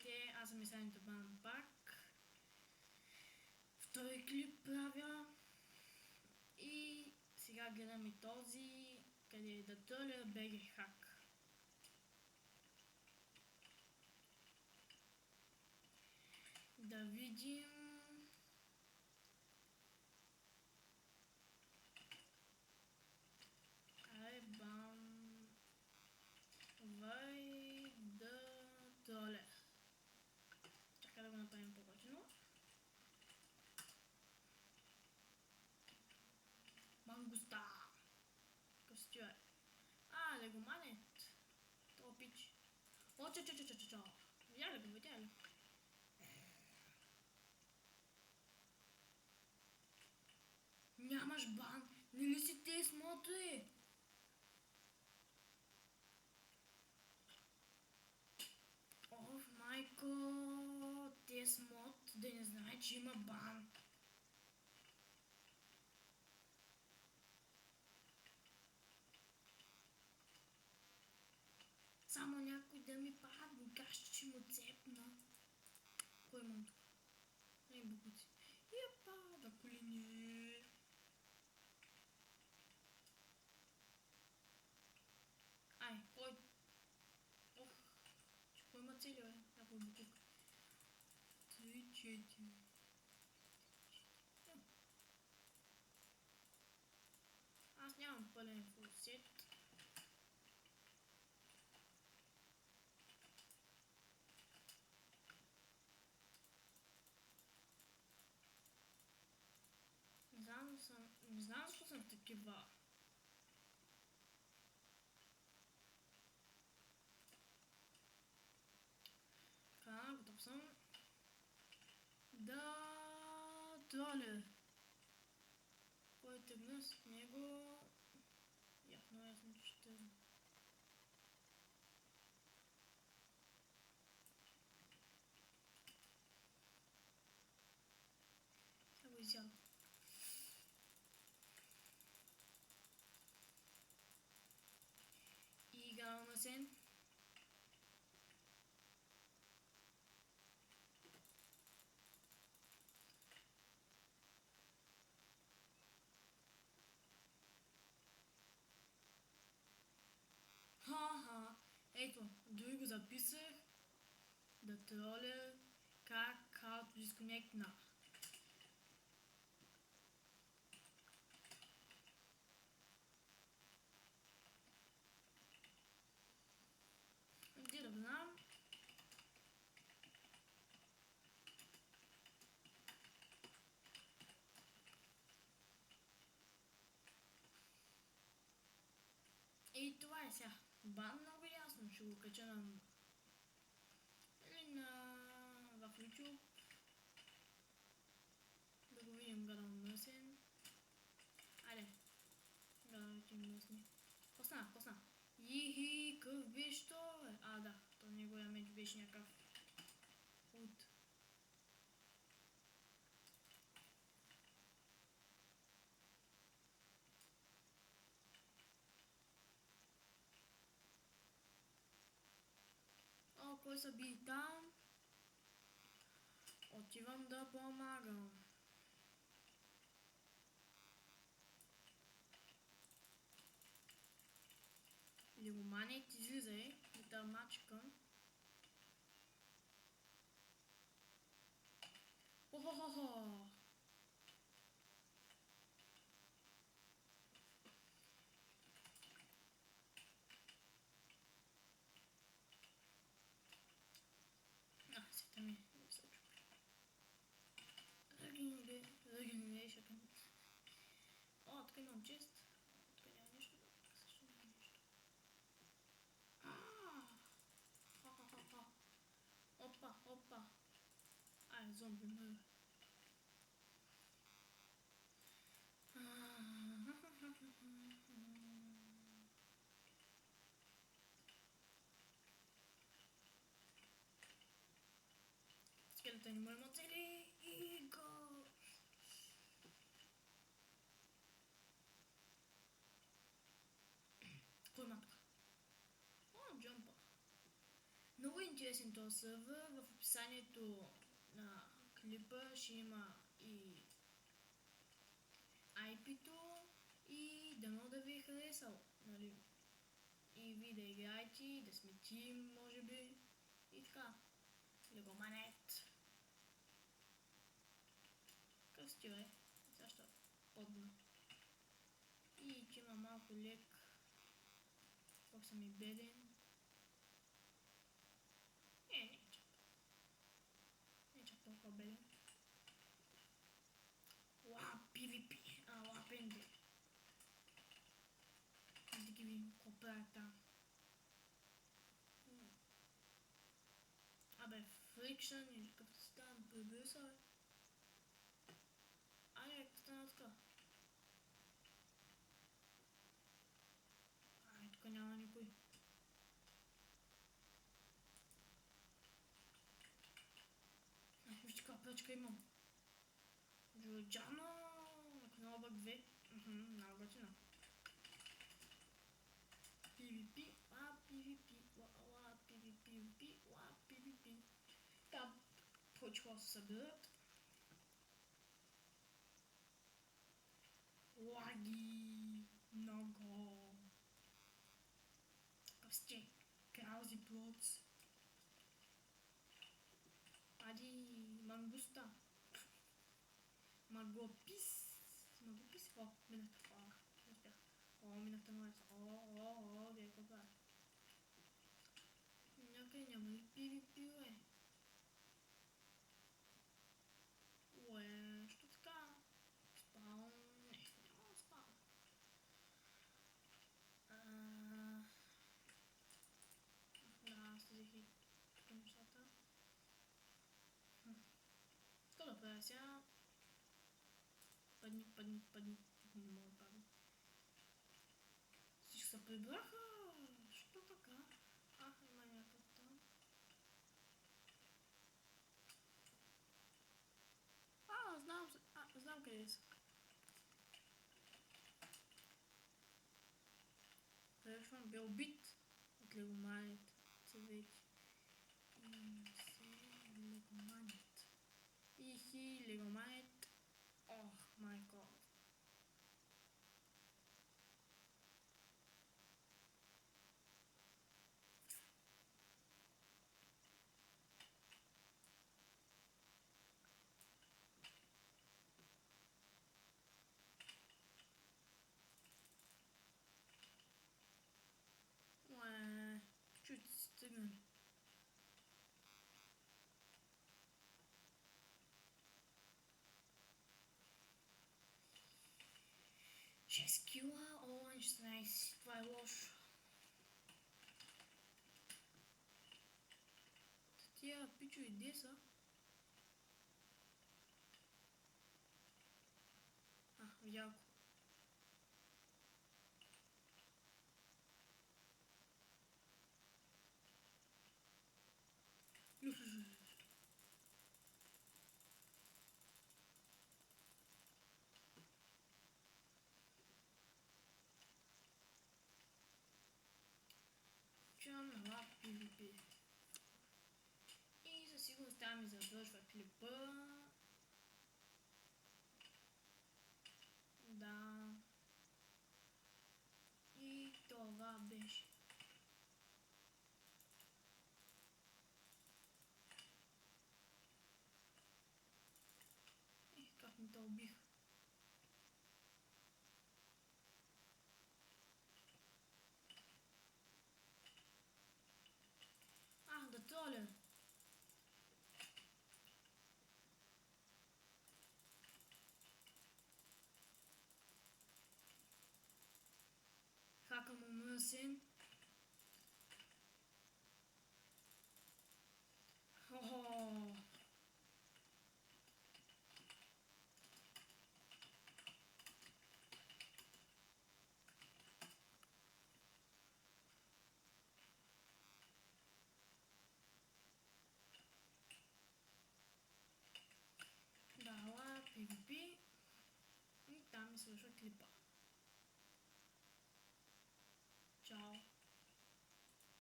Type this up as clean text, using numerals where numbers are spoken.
Здравейте, аз съм Исайната Бан пак. Втори клип правя. И сега гледам и този, къде е да търля BG Hack. Да видим. Ай, бам. Вай да търля. Чакай да го направим по-готино. Мангуста. Костюр. Легоманет. То пич. О, чо. Видя ли го, видя ли? Нямаш бан. Не ли си те смотри? Оф, майко, тес мод да не знае, че има бан. Само някой да ми падне, каже, че му цепна. Кой имам тук? Ей, букуци. Епа, да колине. Ай, кой? Ох, че кой има цели, бе? Някой букук. 3-4. Аз нямам пълен фулсет. Не знам защо съм такива. Така, готов съм. Да троля. Кой тъгна с него? Ясно, че ще... Сега го изям. Играл на сен. Ха-ха. Ето, дори го записах. Да троля как how to disconnect now. Где да знам? И това е сега. Бан много ясно. Ще го кача на... Или в YouTube. Да го видим гадам мъсен. Айде. Гадам мъсни. Посна. Ихи, къв беше то, бе? Да, то неговия меч беше някакъв от... О, кой са били там? Отивам да помагам. Легоманет излизай да търмачкам. Охо-хо-хо! Сета ми се очупи. Ръгинле, ще към... О, тук имам чест. Тук няма нещо. Също няма нещо. Опа. Ай, зомби мър. Скелета не можем оцели и го! Кой има тук? О, джампа. Много интересно. интересен този сервер. В описанието на клипа ще има и IP-то и дано да ви е харесал, нали? И вие да играете, да сме тим, може би, и така. Легоманет. Кръстил е. Сега ще подна. И че има малко лек. Пак съм и беден. Не е чак. Не е чак толкова беден. Уау, PvP. Лапенде. Да ги видим какво правят там. Абе, фрикшън или като ставам прибиса, бе. Айде, като стана така. Тук няма никой. Вижте каква пръчка имам. Джорджано! Кнопък 2. Много готина. PvP. PvP. PvP. Там повече хора се събират. Лаги. Много. Пъсте. Краузи плотс. Ади мангуста. Магопис. О, минах. Не успях. Минах тъмно. Вие какво правя? Някъде няма ли PvP, бе? Що така? Спаун? Не, няма спаун. Да, аз взех и тук нещата. Какво да правя сега? Падни. Не мога да падна. Всички се прибраха. Що така? Има някакъв там. Знам къде са. Решвам бе убит от легоманит. Цвети. Легоманит. Легоманит. Ох, май гот. Чуть стигнали. Шест кила, оранж 16. Това е лошо. Тия пичови де са? Видях го. Чувам на PvP. И със сигурност там ми завършва клипа. Да. И това беше. Как ми те убих. Да троля. Хака му мърсен. Дала PvP. И там ми свършва клипа.